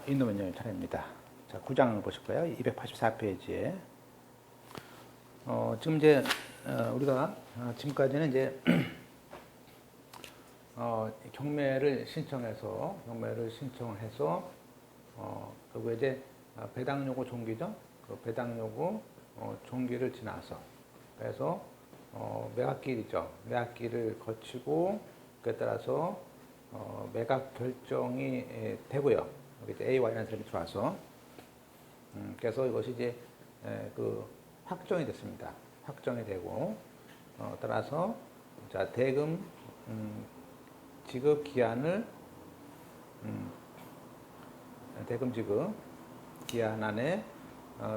인도명령 차례입니다. 자, 9장을 보실 거예요. 284페이지에. 지금 이제, 우리가, 지금까지는 이제, 경매를 신청해서, 그리고 이제, 배당 요구 종기죠. 그 배당 요구, 종기를 지나서, 그래서, 매각길이죠. 매각길을 거치고, 그에 따라서, 매각 결정이 되고요. 여기 이제 A와이라는 사람이 들어와서. 그래서 이것이 이제, 확정이 됐습니다. 확정이 되고, 따라서, 자, 대금, 지급 기한을, 대금 지급 기한 안에,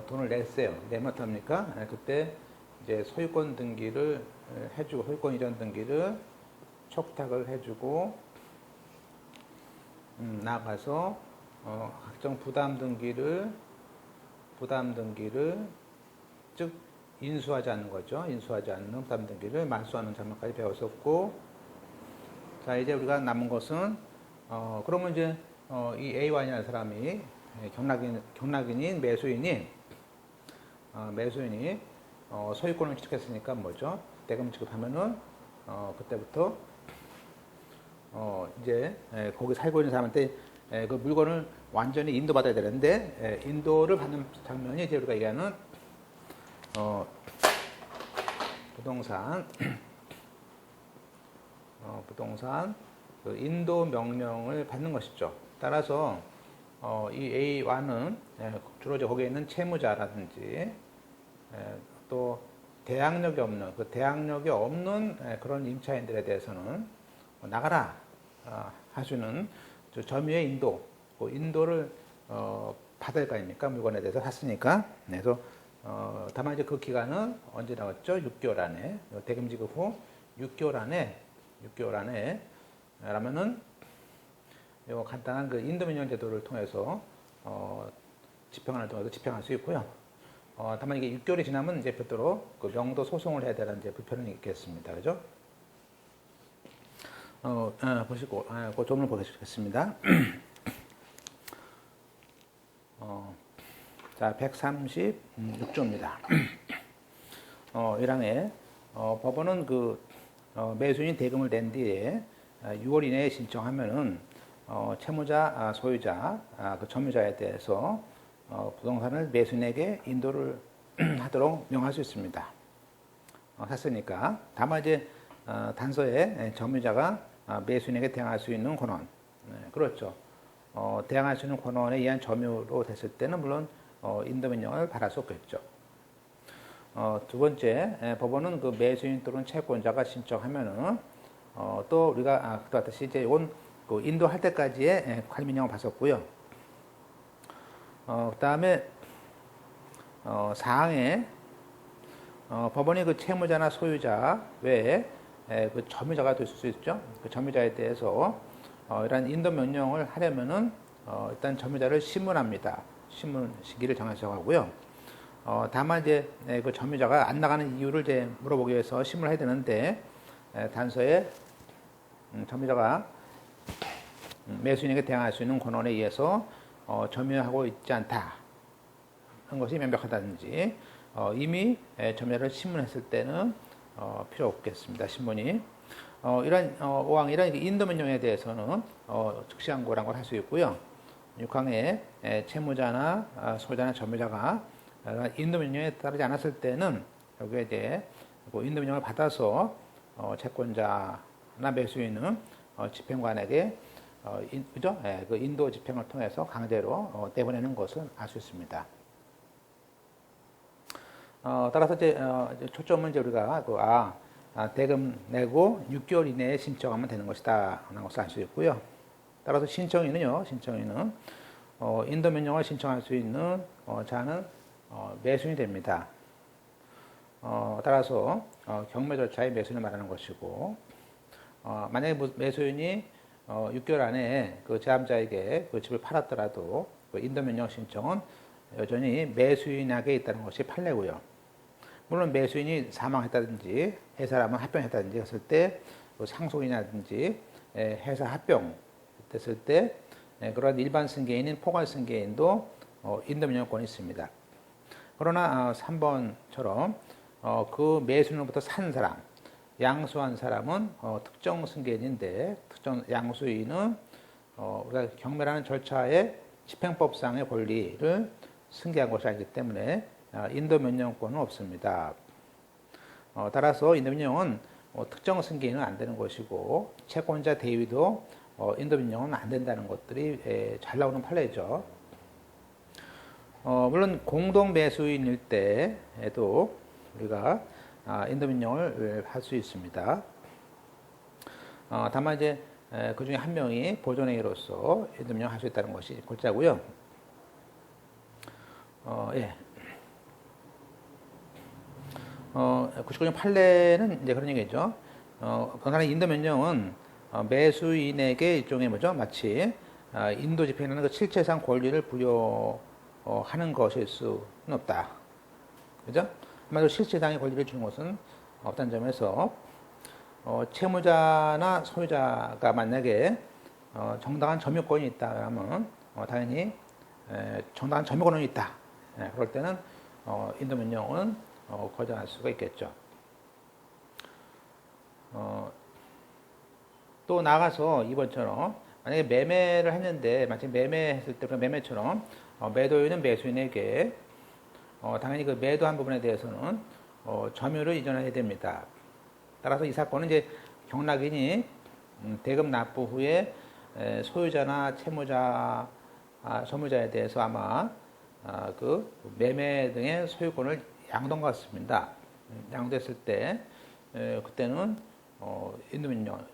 돈을 냈어요. 내면 어떡합니까? 그때 이제 소유권 등기를 해주고, 소유권 이전 등기를 촉탁을 해주고, 나가서 각종 부담 등기를 즉 인수하지 않는 거죠. 인수하지 않는 부담 등기를 말소하는 장면까지 배웠었고, 자 이제 우리가 남은 것은 그러면 이제 이 A와이라는 사람이 경락인인 매수인이 소유권을 취득했으니까 뭐죠? 대금 지급하면은 그때부터 이제 거기 살고 있는 사람한테 그 물건을 완전히 인도받아야 되는데 인도를 받는 장면이 이제 우리가 얘기하는 부동산 그 인도 명령을 받는 것이죠. 따라서 이 A와는 주로 이제 거기에 있는 채무자라든지 또 대항력이 없는 그런 임차인들에 대해서는 나가라 하시는 점유의 인도를 받을 거 아닙니까? 물건에 대해서 샀으니까. 그래서 다만 이제 그 기간은 언제 나왔죠? 6개월 안에 대금 지급 후 6개월 안에 라면은 요 간단한 그 인도명령 제도를 통해서 집행안을 통해서 집행할 수 있고요. 다만 이게 6개월이 지나면 이제 별도로 그 명도 소송을 해야 되는 이제 불편은 있겠습니다. 그죠? 보시고, 그 점을 보겠습니다. 자, 136조입니다. 1항에, 법원은 매수인이 대금을 낸 뒤에 6월 이내에 신청하면은, 채무자, 소유자, 그 점유자에 대해서, 부동산을 매수인에게 인도를 하도록 명할 수 있습니다. 샀으니까. 다만 이제, 단서에 점유자가 매수인에게 대항할 수 있는 권한. 그렇죠. 대항할 수 있는 권한에 의한 점유로 됐을 때는 물론 인도명령을 받을 수 없겠죠. 두 번째, 법원은 그 매수인 또는 채권자가 신청하면은 또 우리가 그때 같이 이제 이건 그 인도할 때까지의 관리명령을 봤었고요. 그다음에 사항에 법원이 그 채무자나 소유자 외에 그 점유자가 될 수 있죠. 그 점유자에 대해서 이런 인도 명령을 하려면은 일단 점유자를 신문합니다. 신문 시기를 정해서 하고요. 다만 이제 그 점유자가 안 나가는 이유를 이제 물어보기 위해서 신문을 해야 되는데 단서에 점유자가 매수인에게 대항할 수 있는 권한에 의해서 점유하고 있지 않다 한 것이 명백하다든지 이미 점유자를 신문했을 때는 필요 없겠습니다. 신문이. 이런 5항 이런 인도명령에 대해서는 즉시 항고라는 걸 할 수 있고요. 6항에 채무자나 소유자나 점유자가 인도명령에 따르지 않았을 때는 여기에 이제 인도명령을 받아서 채권자나 매수인은 집행관에게 그죠? 그 인도 집행을 통해서 강제로 내보내는 것을 알 수 있습니다. 따라서 이제 초점은 이제 우리가 대금 내고 6개월 이내에 신청하면 되는 것이다 라는 것을 알 수 있고요. 따라서 신청인은 인도 명령을 신청할 수 있는 자는 매수인이 됩니다. 따라서 경매 절차의 매수인을 말하는 것이고 만약에 매수인이 6개월 안에 그 제삼자에게 그 집을 팔았더라도 그 인도 명령 신청은 여전히 매수인에게 있다는 것이 판례고요. 물론 매수인이 사망했다든지 회사라면 합병했다든지 했을 때 상속이라든지 회사 합병 됐을 때 그런 일반 승계인인 포괄 승계인도 인도 면역권이 있습니다. 그러나 3번처럼 그 매수인으로부터 산 사람, 양수한 사람은 특정 승계인인데 특정 양수인은 우리가 경매라는 절차의 집행법상의 권리를 승계한 것이 아니기 때문에 인도 면역권은 없습니다. 따라서 인도 면역은 특정 승계인은 안 되는 것이고 채권자 대위도 인도 면역은 안 된다는 것들이 잘 나오는 판례죠. 물론 공동 매수인일 때에도 우리가 인도 면역을 할 수 있습니다. 다만 이제 그 중에 한 명이 보존행위로서 인도 면역을 할 수 있다는 것이 골자고요. 예. 99년 판례는 이제 그런 얘기죠. 그러나 인도 면역은 매수인에게 일종의 뭐죠? 마치 인도 집행이라는 그 실체상 권리를 부여하는 것일 수는 없다. 그죠? 아마도 실체상의 권리를 주는 것은 없다는 점에서 채무자나 소유자가 만약에 정당한 점유권이 있다면 당연히 정당한 점유권이 있다. 그럴 때는 인도 면역은 거절할 수가 있겠죠. 또 나가서 이번처럼 만약에 매매를 했는데 마치 매매했을 때 매매처럼 매도인은 매수인에게 당연히 그 매도한 부분에 대해서는 점유를 이전해야 됩니다. 따라서 이 사건은 이제 경락인이 대금 납부 후에 소유자나 채무자, 소유자에 대해서 아마 그 매매 등의 소유권을 양도받습니다. 양도했을 때 그때는 인도면역에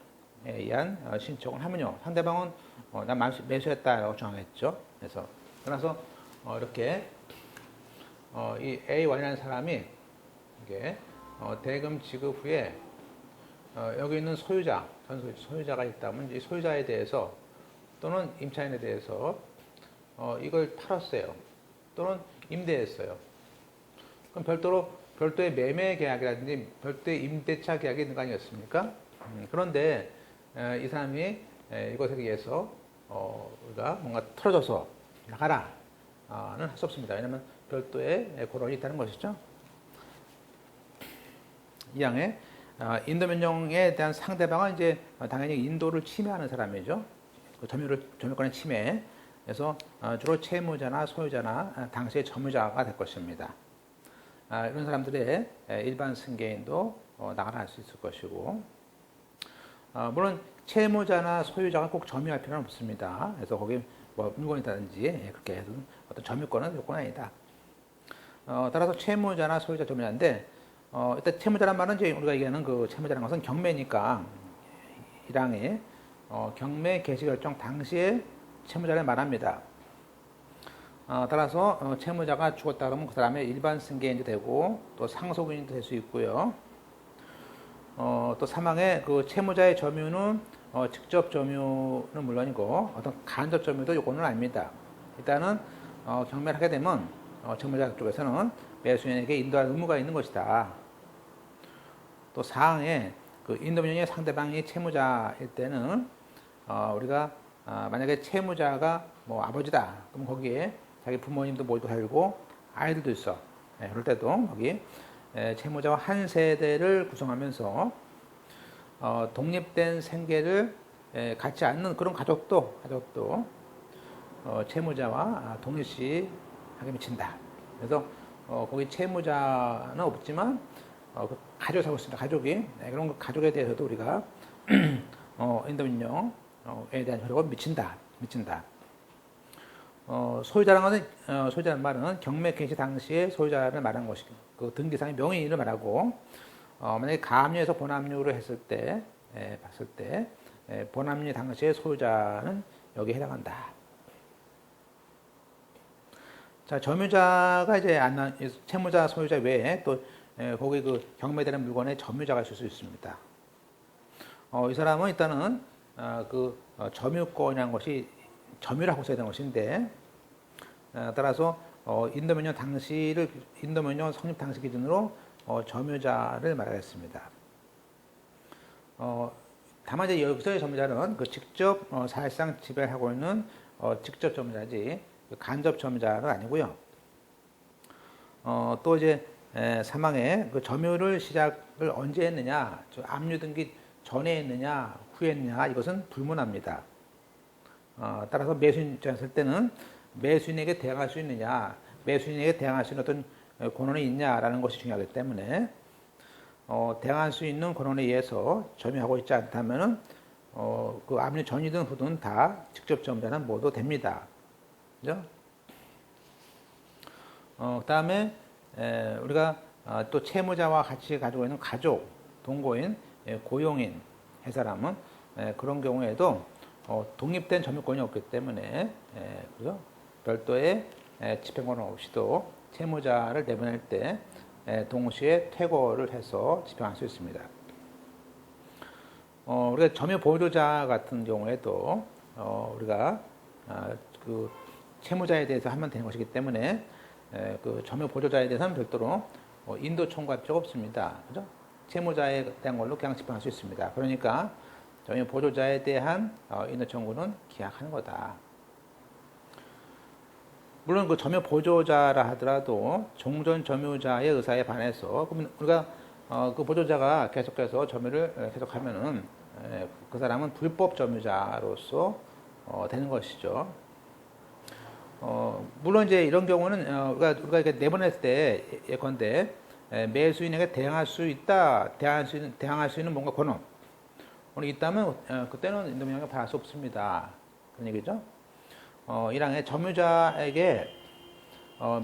의한 신청을 하면요 상대방은 난 매수했다라고 정하겠죠. 그래서 그래서 이렇게 이 A1이라는 사람이 이게 대금 지급 후에 여기 있는 소유자, 소유자가 있다면 이 소유자에 대해서 또는 임차인에 대해서 이걸 팔았어요. 또는 임대했어요. 그럼 별도의 매매 계약이라든지 별도의 임대차 계약이 있는 거 아니었습니까? 그런데 이 사람이 이것에 의해서 우리가 뭔가 틀어져서 나가라는 할 수 없습니다. 왜냐하면 별도의 고론이 있다는 것이죠. 이 양에 인도면역에 대한 상대방은 이제 당연히 인도를 침해하는 사람이죠. 그 점유권의 침해. 그래서 주로 채무자나 소유자나 당시의 점유자가 될 것입니다. 이런 사람들의 일반 승계인도 나가라 할 수 있을 것이고, 물론 채무자나 소유자가 꼭 점유할 필요는 없습니다. 그래서 거기 뭐 물건이라든지 그렇게 해도 어떤 점유권은 요건 아니다. 따라서 채무자나 소유자 점유자인데 일단 채무자란 말은 이제 우리가 얘기하는 그 채무자라는 것은 경매니까 1항에 경매 개시 결정 당시에 채무자를 말합니다. 따라서 채무자가 죽었다 그러면 그 사람의 일반 승계인도 되고 또 상속인도 될 수 있고요. 또 사망에 그 채무자의 점유는 직접 점유는 물론이고 어떤 간접 점유도 요건은 아닙니다. 일단은 경매를 하게 되면 채무자 쪽에서는 매수인에게 인도할 의무가 있는 것이다. 또 사항에 그 인도면역의 상대방이 채무자일 때는 우리가 만약에 채무자가 뭐 아버지다. 그럼 거기에 자기 부모님도 모두 살고 아이들도 있어. 그럴 때도 거기 채무자와 한 세대를 구성하면서 독립된 생계를 갖지 않는 그런 가족도 채무자와 동일시하게 미친다. 그래서 거기 채무자는 없지만 그 가족이 살고 있습니다. 가족이 그런 그 가족에 대해서도 우리가 인도민령에 대한 효력을 미친다. 소유자라는 말은 경매 개시 당시에 소유자를 말하는 것이 그 등기상의 명의인을 말하고 만약에 가압류에서 본압류로 했을 때 봤을 때 본압류 당시의 소유자는 여기에 해당한다. 자, 점유자가 이제 채무자, 소유자 외에 또 거기 그 경매되는 물건에 점유자가 있을 수 있습니다. 이 사람은 일단은 그 점유권이라는 것이 점유라고 써야 되는 것인데 따라서 인도면역 성립 당시 기준으로 점유자를 말하겠습니다. 다만 이제 여기서의 점유자는 그 직접 사실상 지배하고 있는 직접 점유자지 간접 점유자는 아니고요. 또 이제 사망의 그 점유를 시작을 언제 했느냐, 압류 등기 전에 했느냐, 후에 했느냐, 이것은 불문합니다. 따라서 매수인 입장에서 할 때는 매수인에게 대항할 수 있느냐, 매수인에게 대항할 수 있는 어떤 권한이 있냐라는 것이 중요하기 때문에 대항할 수 있는 권한에 의해서 점유하고 있지 않다면은 그 압류 전이든 후든 다 직접 점유자는 모두 됩니다. 그죠? 그다음에 우리가 또 채무자와 같이 가지고 있는 가족, 동거인, 고용인 해 사람은 그런 경우에도 독립된 점유권이 없기 때문에 그죠? 별도의 집행권 없이도 채무자를 내보낼 때 동시에 퇴거를 해서 집행할 수 있습니다. 우리가 점유 보조자 같은 경우에도 우리가 그 채무자에 대해서 하면 되는 것이기 때문에 그 점유 보조자에 대해서는 별도로 인도 청구할 필요가 없습니다. 그죠? 채무자에 대한 걸로 그냥 집행할 수 있습니다. 그러니까 점유 보조자에 대한 인도 청구는 기약하는 거다. 물론 그 점유 보조자라 하더라도 종전 점유자의 의사에 반해서 그러면 우리가 그 보조자가 계속해서 점유를 계속하면은 그 사람은 불법 점유자로서 되는 것이죠. 물론 이제 이런 경우는 우리가 이렇게 내보냈을 때 예컨대 매수인에게 대항할 수 있다, 대항할 수 있는 뭔가 권한이 있다면 그때는 인도명령을 받을 수 없습니다. 그런 얘기죠. 1항에 점유자에게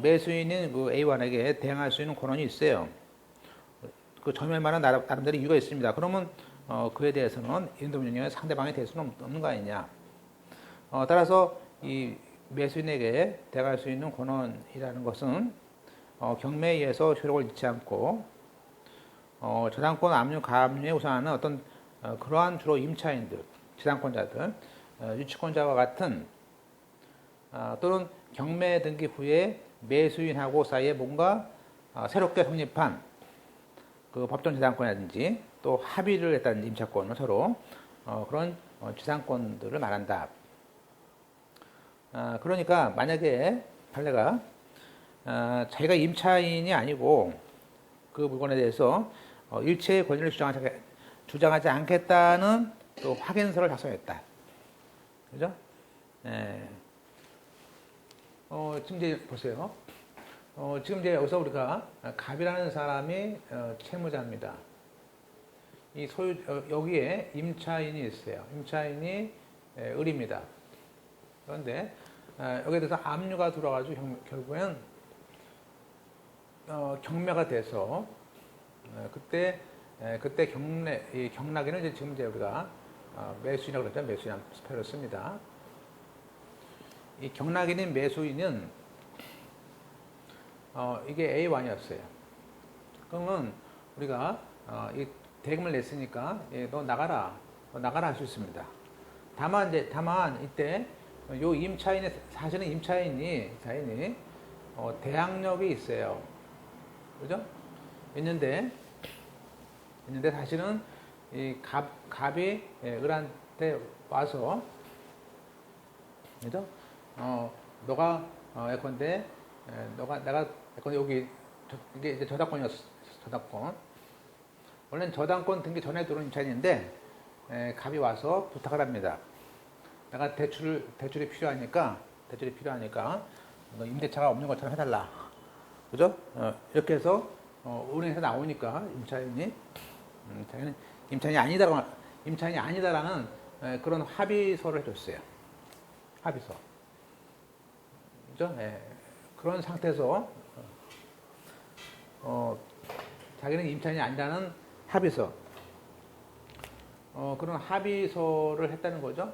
매수인인 그 A1에게 대항할 수 있는 권한이 있어요. 그 점유할 만한 나름대로 이유가 있습니다. 그러면 그에 대해서는 인도명령의 상대방이 될 수는 없는 거 아니냐. 따라서 이 매수인에게 대항할 수 있는 권한이라는 것은 경매에 의해서 효력을 잃지 않고 저당권 압류 가압류에 우선하는 어떤 그러한 주로 임차인들, 지상권자들, 유치권자와 같은 또는 경매 등기 후에 매수인하고 사이에 뭔가 새롭게 성립한 그 법정 지상권이라든지 또 합의를 했다든지 임차권을 서로 그런 지상권들을 말한다. 그러니까 만약에 판례가 자기가 임차인이 아니고 그 물건에 대해서 일체의 권리를 주장하지 않겠다는 또 확인서를 작성했다. 그죠? 지금 이제 보세요. 지금 이제 여기서 우리가 갑이라는 사람이 채무자입니다. 이 여기에 임차인이 있어요. 임차인이 을입니다. 그런데 여기에 대해서 압류가 들어가지고 결국엔 경매가 돼서 그때 이 경락에는 이제 지금 이제 우리가 매수인이라고 그랬죠. 매수인 스펠을 씁니다. 이 경락인인 매수인은 이게 A1이었어요. 그러면 우리가 이 대금을 냈으니까 너 나가라 할 수 있습니다. 다만 이때 요 임차인의 사실은 임차인이 대항력이 있어요. 그죠? 있는데 사실은 이 갑이 을한테 와서 그죠? 너가 예컨대 내가 예컨대 여기 이게 이제 저당권이었어. 저당권. 원래는 저당권 등기 전에 들어온 임차인인데 갑이 와서 부탁을 합니다. 내가 대출이 필요하니까 너 임대차가 없는 것처럼 해달라. 그죠? 이렇게 해서 은행에서 나오니까 임차인이 임차인이 아니다라는 그런 합의서를 해줬어요. 합의서. 그죠? 그런 상태에서 자기는 임차인이 아니라는 합의서. 그런 합의서를 했다는 거죠.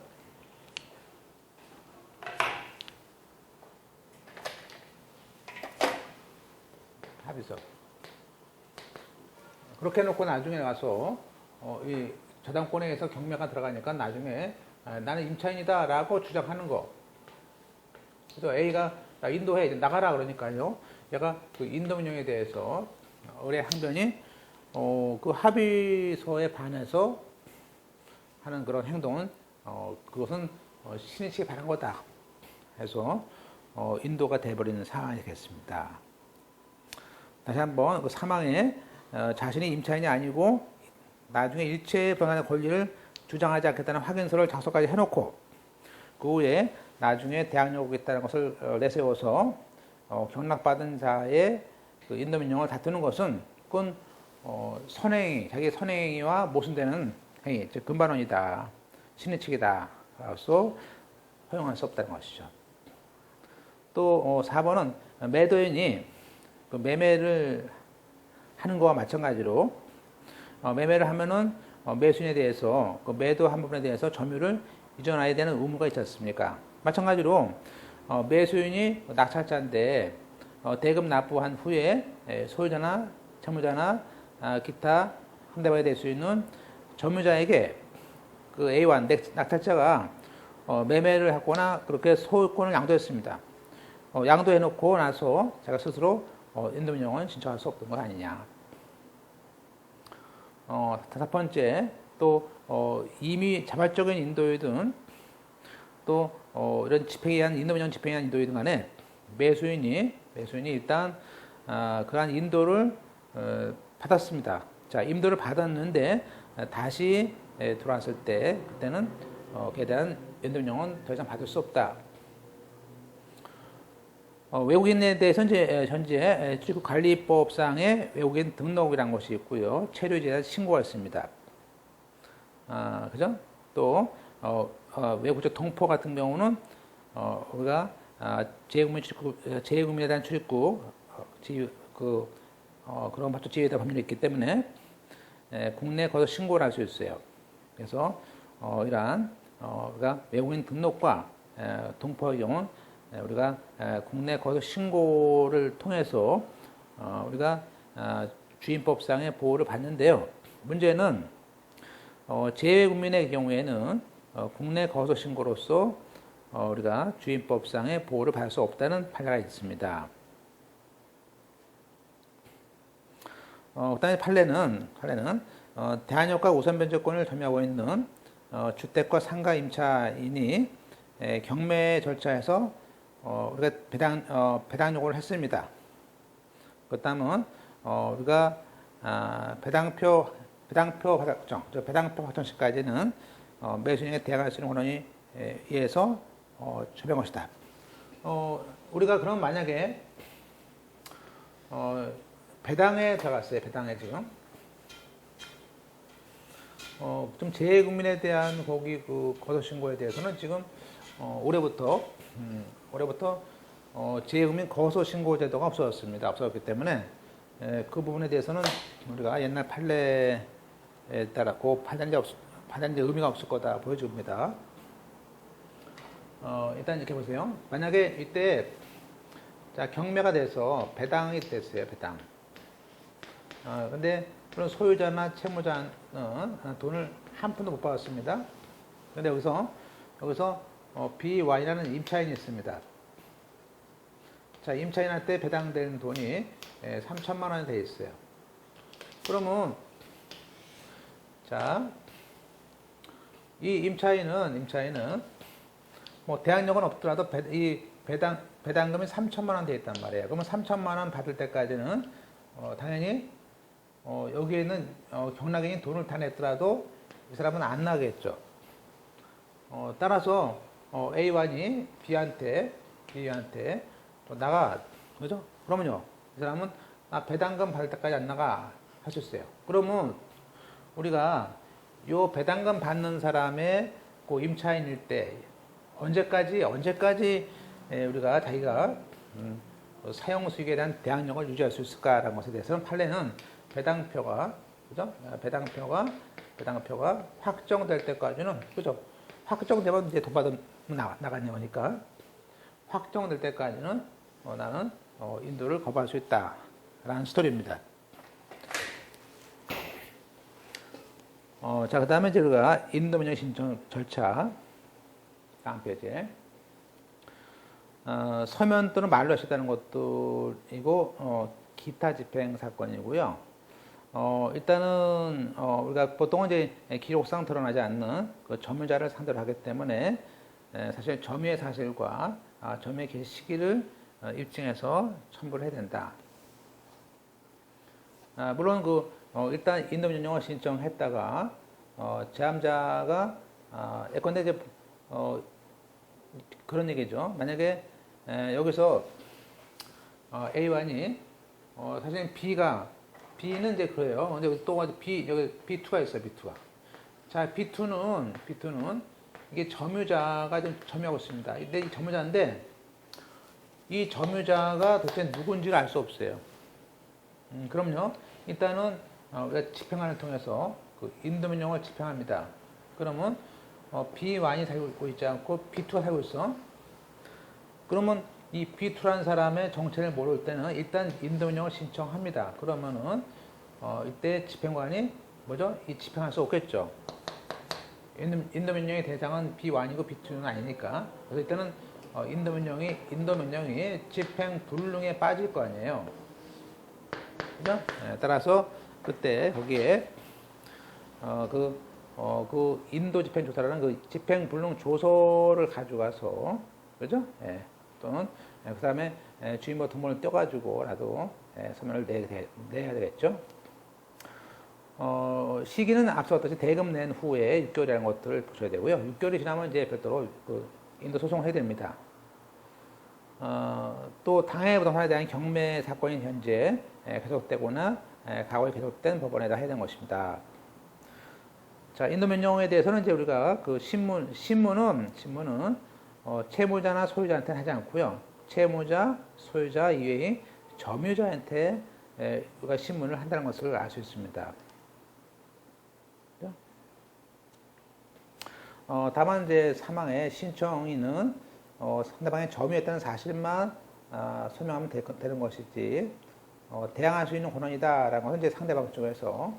합의서. 그렇게 해놓고 나중에 가서 이 저당권에 의해서 경매가 들어가니까 나중에 나는 임차인이다라고 주장하는 거. 그래서 A가 나 인도해 이제 나가라 그러니까요. 얘가 그 인도명령에 대해서 의뢰 항변이 그 합의서에 반해서 하는 그런 행동은 그것은 신의식에 반한 거다. 해서 인도가 돼버리는 상황이 되겠습니다. 다시 한번 그 사망에 자신이 임차인이 아니고 나중에 일체 변환의 권리를 주장하지 않겠다는 확인서를 작성까지 해놓고 그 후에 나중에 대항 요구가 있다는 것을 내세워서 경락받은 자의 그 인도명령을 다투는 것은 그건 선행이, 자기의 선행이와 모순되는 행위, 즉 금반원이다, 신의칙이다 라서 허용할 수 없다는 것이죠. 또 4번은 매도인이 그 매매를 하는 것과 마찬가지로 매매를 하면은 매수인에 대해서 그 매도한 부분에 대해서 점유를 이전해야 되는 의무가 있지 않습니까? 마찬가지로 매수인이 낙찰자인데 대금 납부한 후에 소유자나 채무자나 기타 상대방이 될 수 있는 점유자에게 그 A1 낙찰자가 매매를 하거나 그렇게 소유권을 양도했습니다. 양도해놓고 나서 제가 스스로 인도명령은 신청할 수 없던 것 아니냐. 다섯 번째, 또 이미 자발적인 인도이든 또 이런 집행에 의한 인도명령 집행에 의한 인도이든 간에 매수인이 일단 그러한 인도를 받았습니다. 자, 인도를 받았는데 다시 들어왔을 때 그때는 그에 대한 인도명령은 더 이상 받을 수 없다. 외국인에 대해서 현재 출입국관리법상의 외국인 등록이라는 것이 있고요. 체류지에 대한 신고가 있습니다. 그죠? 또 외국적 동포 같은 경우는 우리가 재외국민에 대한 출입국 그런 법적 지위에 대한 법률이 있기 때문에 국내 거소 신고를 할 수 있어요. 그래서 이러한 우리가 외국인 등록과 동포의 경우는 우리가 국내 거소 신고를 통해서 우리가 주임법상의 보호를 받는데요. 문제는 재외국민의 경우에는 국내 거소 신고로서 우리가 주임법상의 보호를 받을 수 없다는 판례가 있습니다. 그다음에 판례는 대한역과 우선 변제권을 점유하고 있는 주택과 상가 임차인이 경매 절차에서 우리가 배당 요구를 했습니다. 그렇다면 우리가 배당표 확정 시까지는 매수인에게 대항할 수 있는 권한에 의해서 처리한 것이다. 우리가 그럼 만약에 배당에 들어갔어요. 배당에 지금 좀 재외국민에 대한 거기 그 거소 신고에 대해서는 지금 올해부터 재외국민 거소 신고 제도가 없어졌습니다. 없어졌기 때문에 그 부분에 대해서는 우리가 옛날 판례에 따라 그 판단제 의미가 없을 거다 보여줍니다. 일단 이렇게 보세요. 만약에 이때 자 경매가 돼서 배당이 됐어요. 배당. 근데 그런 소유자나 채무자는 돈을 한 푼도 못 받았습니다. 근데 여기서 B1이라는 임차인이 있습니다. 자, 임차인한테 배당된 돈이 3천만 원이 돼 있어요. 그러면 자, 이 임차인은 뭐 대항력은 없더라도 이 배당금이 3천만 원 돼 있단 말이에요. 그러면 3천만 원 받을 때까지는 당연히 여기에 있는 경락인이 돈을 다 냈더라도 이 사람은 안 나겠죠. 따라서 A1이 B한테 나가, 그죠? 그러면요, 이 사람은 배당금 받을 때까지 안 나가 할 수 있어요. 그러면 우리가 요 배당금 받는 사람의 그 임차인일 때 언제까지 우리가 자기가 사용 수익에 대한 대항력을 유지할 수 있을까라는 것에 대해서는 판례는 배당표가 확정될 때까지는, 그죠? 확정되면 이제 돈 받으면 나가는 거니까 확정될 때까지는 나는 인도를 거부할 수 있다라는 스토리입니다. 자, 그 다음에 우리가 인도명령 신청 절차 다음 페이지에 서면 또는 말로 하셨다는 것들이고 기타 집행 사건이고요. 일단은 우리가 보통은 이제 기록상 드러나지 않는 그 점유자를 상대로 하기 때문에 사실 점유의 사실과 점유의 개시 시기를 입증해서 첨부를 해야 된다. 물론 일단 인도명령을 신청했다가 제함자가 예컨대 이제 그런 얘기죠. 만약에 여기서 A1이 사실 B는 이제 그래요. 근데 또 여기 B2가 있어요. B2가. 자, B2는 이게 점유자가 좀 점유하고 있습니다. 근데 이 점유자인데 이 점유자가 도대체 누군지를 알 수 없어요. 그럼요. 일단은 우리가 집행관을 통해서 그 인도명령을 집행합니다. 그러면 B1이 살고 있지 않고 B2가 살고 있어. 그러면 이 B2라는 사람의 정체를 모를 때는 일단 인도명령을 신청합니다. 그러면은 이때 집행관이 뭐죠? 이 집행할 수 없겠죠. 인도명령의 대상은 B1이고 B2는 아니니까. 그래서 이때는 인도명령이 집행 불능에 빠질 거 아니에요. 그죠? 따라서 그때 거기에 그 인도 집행 조사라는 그 집행 불능 조서를 가져가서 그죠? 또는 그 다음에 주인과 등본을 떼가지고라도 서면을 내야 되겠죠. 시기는 앞서 봤듯이 대금 낸 후에 6개월이라는 것들을 보셔야 되고요. 6개월이 지나면 이제 별도로 그 인도 소송을 해야 됩니다. 또 당해 부동산에 대한 경매 사건이 현재 계속되거나 과거에 계속된 법원에다 해야 되는 것입니다. 자, 인도명령에 대해서는 이제 우리가 그 신문은 채무자나 소유자한테는 하지 않고요. 채무자, 소유자 이외의 점유자한테 우리가 신문을 한다는 것을 알 수 있습니다. 다만 이제 사망의 신청인은 상대방의 점유했다는 사실만 설명하면 되는 것이지 대항할 수 있는 권한이다라는 것은 이제 상대방 쪽에서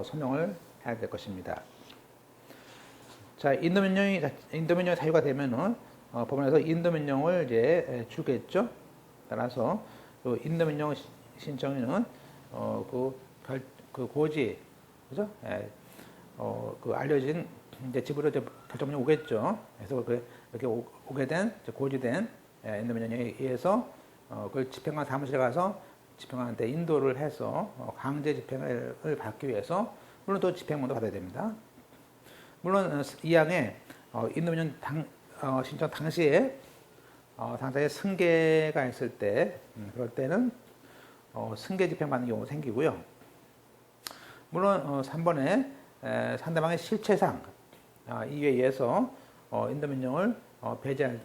설명을 해야 될 것입니다. 자, 인도명령이 사유가 되면은 법원에서 인도명령을 이제 주겠죠. 따라서 그 인도명령 신청인은 그 고지, 그죠? 그 알려진 이제 집으로 이제 결정명이 오겠죠. 그래서 이렇게 오게 된 고지된 인도명령에 의해서 그 집행관 사무실에 가서 집행관한테 인도를 해서 강제 집행을 받기 위해서 물론 또 집행문도 받아야 됩니다. 물론 이 항에 인도명령 신청 당시에 당사자의 승계가 있을 때 그럴 때는 승계 집행 받는 경우가 생기고요. 물론 3번에 상대방의 실체상 이에 의해서 인도명령을 배제할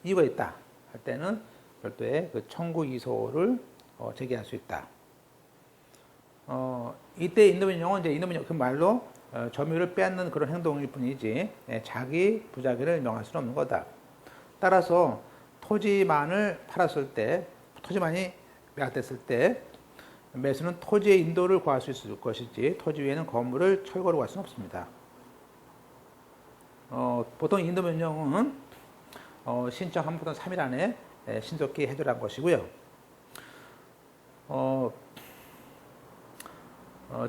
이유가 있다 할 때는 별도의 그 청구 이소를 제기할 수 있다. 이때 인도명령은 이제 인도명령 그 말로 점유를 빼앗는 그런 행동일 뿐이지 자기 부자기를 명할 수는 없는 거다. 따라서 토지만을 팔았을 때, 토지만이 매각됐을 때 매수는 토지의 인도를 구할 수 있을 것이지 토지 위에는 건물을 철거로 구할 수는 없습니다. 보통 인도명령은 신청 한 보다 3일 안에 신속히 해결한 것이고요.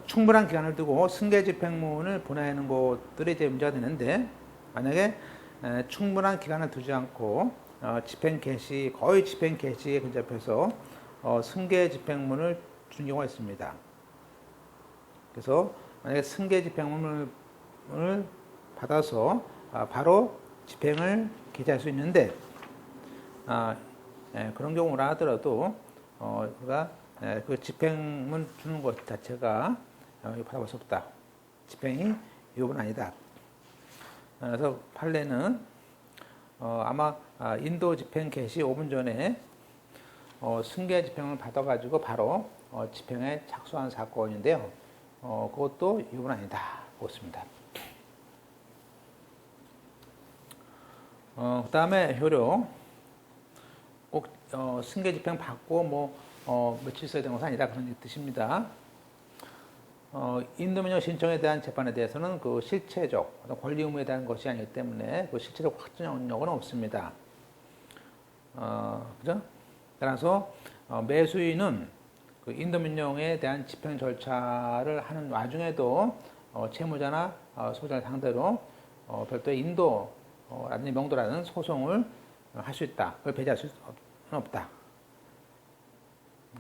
충분한 기간을 두고 승계 집행문을 보내는 것들이 이제 문제가 되는데 만약에 충분한 기간을 두지 않고 거의 집행 개시에 근접해서 승계 집행문을 준 경우가 있습니다. 그래서 만약에 승계 집행문을 받아서 바로 집행을 개시할 수 있는데 그런 경우라 하더라도 우리가 그 집행문 주는 것 자체가 받아볼 수 없다. 집행이 위법은 아니다. 그래서 판례는 아마 인도 집행 개시 5분 전에 승계 집행을 받아가지고 바로 집행에 착수한 사건인데요. 그것도 위법은 아니다. 그렇습니다. 그 다음에 효력. 꼭 승계 집행 받고 며칠 있어야 되는 것은 아니다. 그런 뜻입니다. 인도명령 신청에 대한 재판에 대해서는 그 실체적 권리 의무에 대한 것이 아니기 때문에 그 실체적 확정력은 없습니다. 그죠? 따라서 매수인은 그 인도명령에 대한 집행 절차를 하는 와중에도 채무자나 소유자를 상대로 별도의 인도라든지 명도라는 소송을 할 수 있다. 그걸 배제할 수는 없다.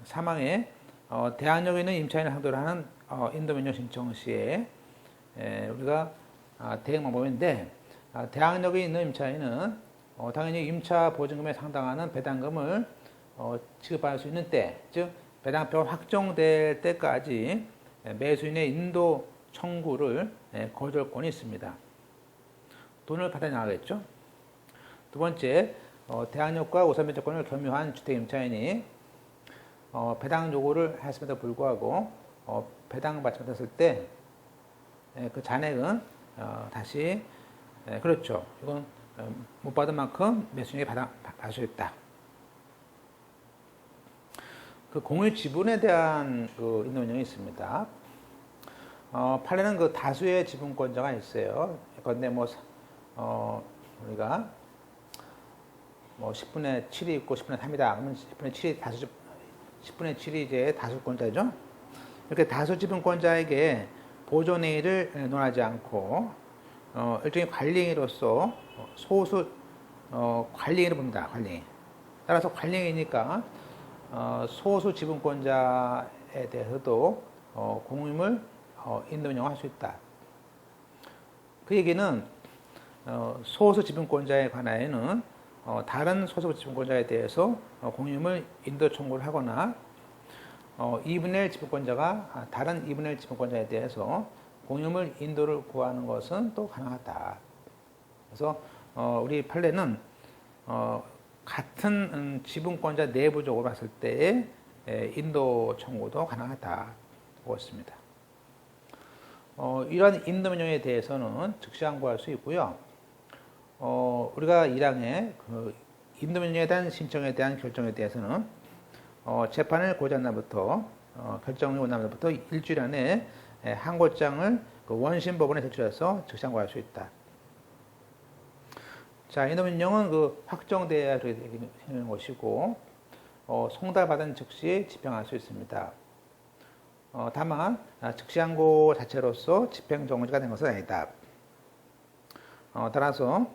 사망에 대항력이 있는 임차인을 상대로 하는 인도 면역 신청 시에 우리가 대응 방법인데 대항력이 있는 임차인은 당연히 임차 보증금에 상당하는 배당금을 지급할 수 있는 때, 즉 배당표가 확정될 때까지 매수인의 인도 청구를 거절권이 있습니다. 돈을 받아 나가겠죠. 두 번째, 대항력과 우선 변제권을 겸유한 주택 임차인이 배당 요구를 했음에도 불구하고 배당 받지 못했을 때 그 잔액은 다시 그렇죠. 이건 못 받은 만큼 매수인에게 받을 수 있다. 그 공유 지분에 대한 그 인도 운영이 있습니다. 판례는 그 다수의 지분권자가 있어요. 그런데 우리가 10분의 7이 있고 10분의 3이다. 그러면 10분의 7이 10분의 7이 이제 다수권자죠. 이렇게 다수 지분권자에게 보존행위를 논하지 않고 일종의 관리행위로서 소수 관리행위를 봅니다. 관리행위. 따라서 관리행위니까 소수 지분권자에 대해서도 공유임을 인도 운영할 수 있다. 그 얘기는 소수 지분권자에 관하여는 다른 소수 지분권자에 대해서 공유임을 인도 청구를 하거나 2분의 1 지분권자가 다른 2분의 1 지분권자에 대해서 공유임을 인도를 구하는 것은 또 가능하다. 그래서 우리 판례는 같은 지분권자 내부적으로 봤을 때의 인도 청구도 가능하다 보고 있습니다. 이러한 인도 명령에 대해서는 즉시 항고할 수 있고요. 우리가 1항에 그 인도 명령에 대한 신청에 대한 결정에 대해서는 재판을 고지한 날부터 결정이 온 날부터 일주일 안에 항고장을 그 원심법원에 제출해서 즉시 항고할 수 있다. 자, 인도 명령은 그 확정돼야 되는 것이고 송달받은 즉시 집행할 수 있습니다. 다만 즉시 항고 자체로서 집행 정지가 된 것은 아니다. 따라서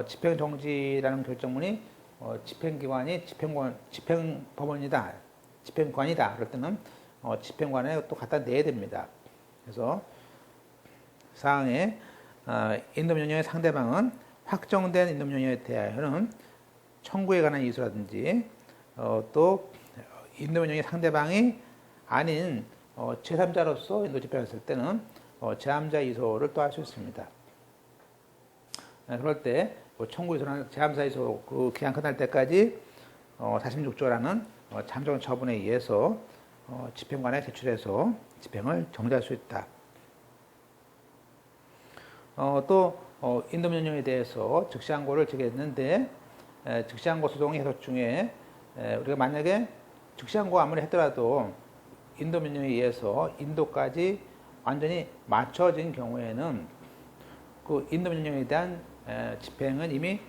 집행 정지라는 결정문이 집행기관이 집행법원이다, 집행관이다. 그럴 때는 집행관에 또 갖다 내야 됩니다. 그래서 사항에 인도명령의 상대방은 확정된 인도명령에 대하여는 청구에 관한 이수라든지 또 인도명령의 상대방이 아닌 제3자로서 인도 집행했을 때는 제3자 이소를 또 할 수 있습니다. 그럴 때 청구 이소나 제3자 이소 그 기한 끝날 때까지 46조라는 잠정 처분에 의해서 집행관에 제출해서 집행을 정지할 수 있다. 또 인도명령에 대해서 즉시항고를 제기했는데 즉시항고 소송의 해석 중에 우리가 만약에 즉시항고 아무리 했더라도 인도명령에 의해서 인도까지 완전히 맞춰진 경우에는 그 인도명령에 대한 집행은 이미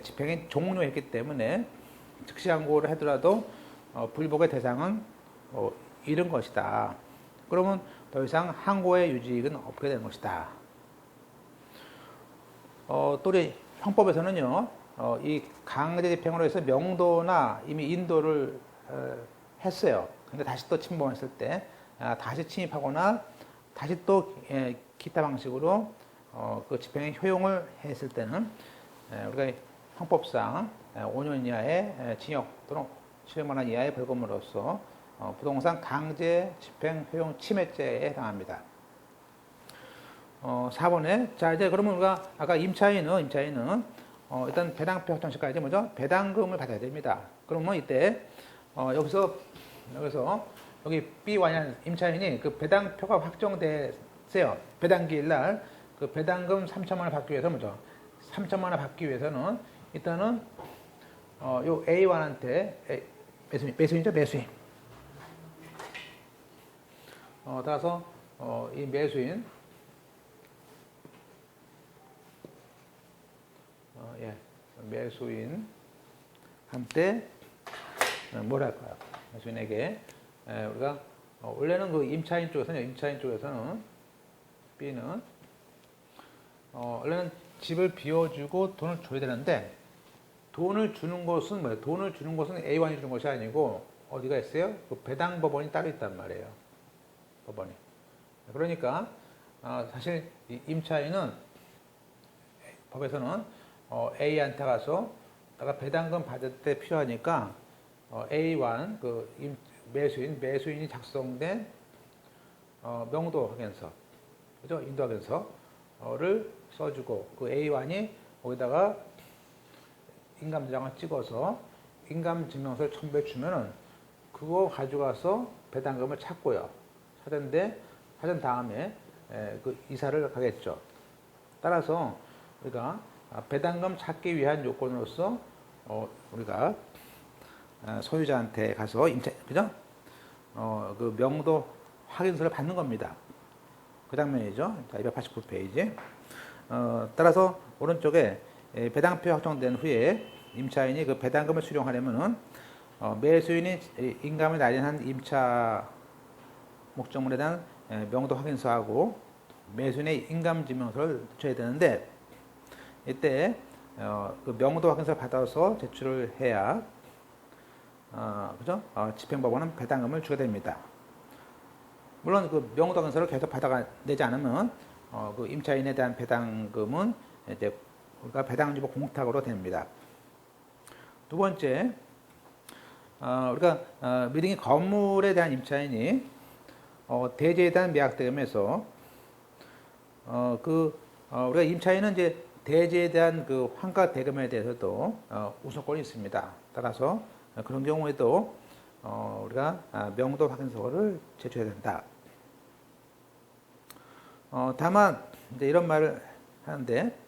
집행이 종료했기 때문에 즉시항고를 하더라도 불복의 대상은 잃은 것이다. 그러면 더 이상 항고의 유지익은 없게 되는 것이다. 또 우리 형법에서는요, 이 강제 집행으로 해서 명도나 이미 인도를 했어요. 근데 다시 또 침범했을 때, 다시 침입하거나 다시 또 기타 방식으로 그 집행의 효용을 했을 때는 우리가 형법상 5년 이하의 징역 또는 700만 원 이하의 벌금으로서 부동산 강제 집행 효용 침해죄에 해당합니다. 4번에 자 이제 그러면 우리가 아까 임차인은 일단 배당표 확정시까지 뭐죠? 배당금을 받아야 됩니다. 그러면 이때 여기서 여기 B1 임차인이 그 배당표가 확정됐어요. 배당기일 날 그 배당금 3천만 원을 받기 위해서 뭐죠? 3천만 원을 받기 위해서는 일단은 요 A1한테 매수인이죠, 매수인. 따라서 이 매수인 매수인한테 뭘 할까요? 매수인에게 우리가 원래는 그 임차인 쪽에서는 B는 원래는 집을 비워주고 돈을 줘야 되는데 돈을 주는 것은 뭐예요? 돈을 주는 것은 A1이 주는 것이 아니고 어디가 있어요? 그 배당 법원이 따로 있단 말이에요. 법원이. 그러니까 사실 이 임차인은 법에서는 A한테 가서 내가 배당금 받을 때 필요하니까 A1 그 매수인이 작성된 명도 확인서, 그죠? 인도 확인서를 써주고 그 A1이 거기다가 인감도장을 찍어서 인감증명서를 첨부해 주면은 그거 가져가서 배당금을 찾고요. 찾은 다음에 그 이사를 가겠죠. 따라서 우리가 배당금 찾기 위한 요건으로서 우리가 소유자한테 가서 그죠? 그 명도 확인서를 받는 겁니다. 그 장면이죠. 289페이지. 따라서 오른쪽에 배당표 확정된 후에 임차인이 그 배당금을 수령하려면은 매수인이 인감을 날인한 임차 목적물에 대한 명도 확인서하고 매수인의 인감증명서를 제출해야 되는데 이때 그 명도 확인서를 받아서 제출을 해야 그죠? 집행법원은 배당금을 주게 됩니다. 물론 그 명도 확인서를 계속 받아내지 않으면 그 임차인에 대한 배당금은 이제 우리가 배당주고 공탁으로 됩니다. 두 번째, 우리가 미등기 건물에 대한 임차인이 대지에 대한 매각 대금에서 우리가 임차인은 이제 대지에 대한 그 환가 대금에 대해서도 우선권이 있습니다. 따라서 그런 경우에도 우리가 명도 확인서를 제출해야 된다. 다만 이제 이런 말을 하는데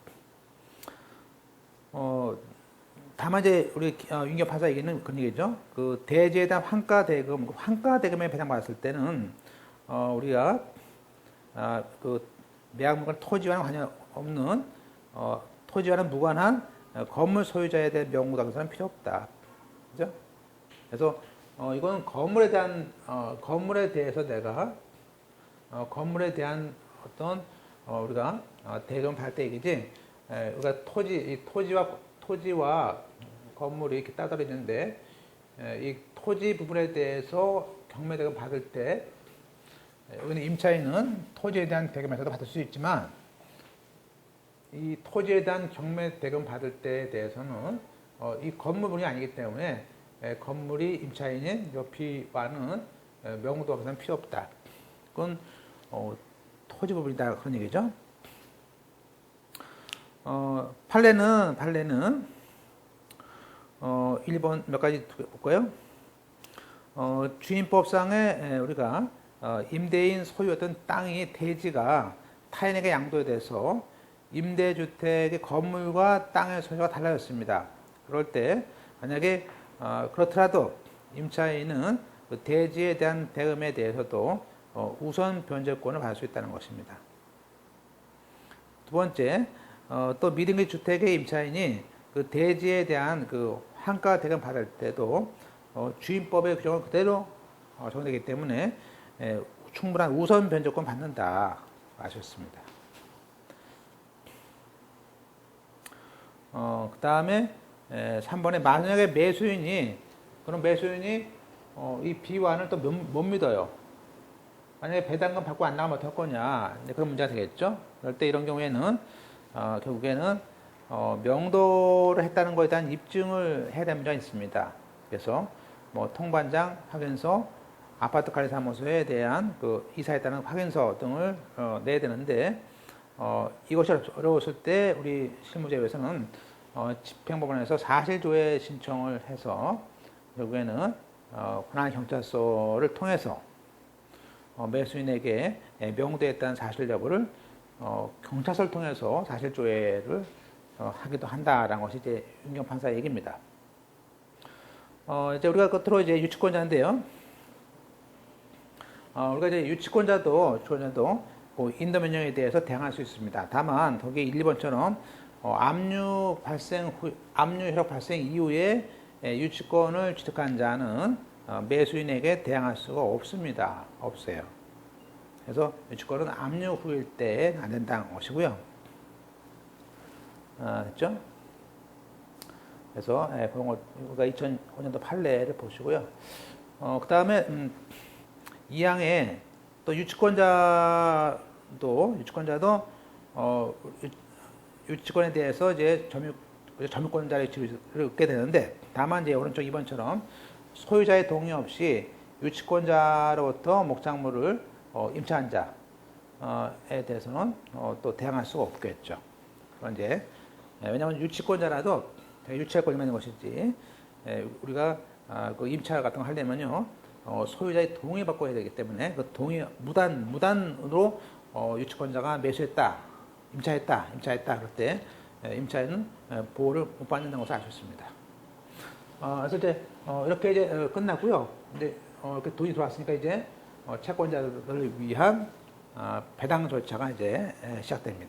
다만 이제 우리 윤경 판사 얘기는 그런 얘기죠. 그 대지에 대한 환가 대금에 배당받았을 때는 우리가 그 매각물건 토지와는 관련 없는 토지와는 무관한 건물 소유자에 대한 명도 확인서는 필요 없다. 그죠? 그래서 이거는 건물에 대해서 내가 건물에 대한 어떤 우리가 대금을 받을 때 얘기지. 우리가 토지와 건물이 이렇게 따로 있는데 이 토지 부분에 대해서 경매대금 받을 때 여기는 임차인은 토지에 대한 대금에서도 받을 수 있지만 이 토지에 대한 경매대금 받을 때에 대해서는 이 건물분이 아니기 때문에 건물이 임차인인 옆이와는 명도 확인서는 필요 없다. 그건 토지 부분이다 그런 얘기죠. 판례는 1번 몇 가지 볼까요? 주임법상에 우리가 임대인 소유였던 땅이 대지가 타인에게 양도돼서 임대주택의 건물과 땅의 소유가 달라졌습니다. 그럴 때 만약에 그렇더라도 임차인은 그 대지에 대한 대금에 대해서도 우선 변제권을 받을 수 있다는 것입니다. 두 번째, 또 미등기 주택의 임차인이 그 대지에 대한 그 환가 대금 받을 때도 주임법의 규정을 그대로 적용되기 때문에 충분한 우선 변제권 받는다 아셨습니다. 그 다음에 3번에 만약에 그럼 매수인이 이 비완을 또 못 믿어요. 만약에 배당금 받고 안 나가면 어떡할 거냐. 그런 문제가 되겠죠. 그럴 때 이런 경우에는 결국에는 명도를 했다는 것에 대한 입증을 해야 되는 문제가 있습니다. 그래서 뭐 통관장, 확인서, 아파트 관리 사무소에 대한 그 이사했다는 확인서 등을 내야 되는데 이것이 어려웠을 때 우리 실무제에서는 집행법원에서 사실조회 신청을 해서 결국에는 관할 경찰서를 통해서 매수인에게 명도했다는 사실 여부를 경찰서를 통해서 사실조회를 하기도 한다라는 것이 이제 윤경 판사 얘기입니다. 이제 우리가 끝으로 이제 유치권자인데요. 우리가 이제 유치권자도 그 인도 명령에 대해서 대항할 수 있습니다. 다만 거기 1, 2번처럼 압류 효력 발생 이후에 유치권을 취득한 자는 매수인에게 대항할 수가 없습니다. 없어요. 그래서 유치권은 압류 후일 때 안 된다는 것이고요. 됐죠? 그래서 그런 거 우리가 2005년도 판례를 보시고요. 그 다음에 이 항에 또 유치권자도 유치권에 대해서 이제 점유권자의 지위를 얻게 되는데, 다만 이제 오른쪽 2번처럼 소유자의 동의 없이 유치권자로부터 목작물을 임차한 자에 대해서는 또 대항할 수가 없겠죠. 그런 이제 왜냐하면 유치권자라도 유치할 권리만 있는 것이지, 우리가 그 임차 같은 거 하려면요, 소유자의 동의 받고 해야 되기 때문에 그 동의 무단으로 유치권자가 매수했다, 임차했다 그럴 때 임차인은 보호를 못 받는다는 것을 알 수 있습니다. 그래서 이제 이렇게 이제 끝났고요. 이제 이렇게 돈이 들어왔으니까 이제 채권자들을 위한 배당 절차가 이제 시작됩니다.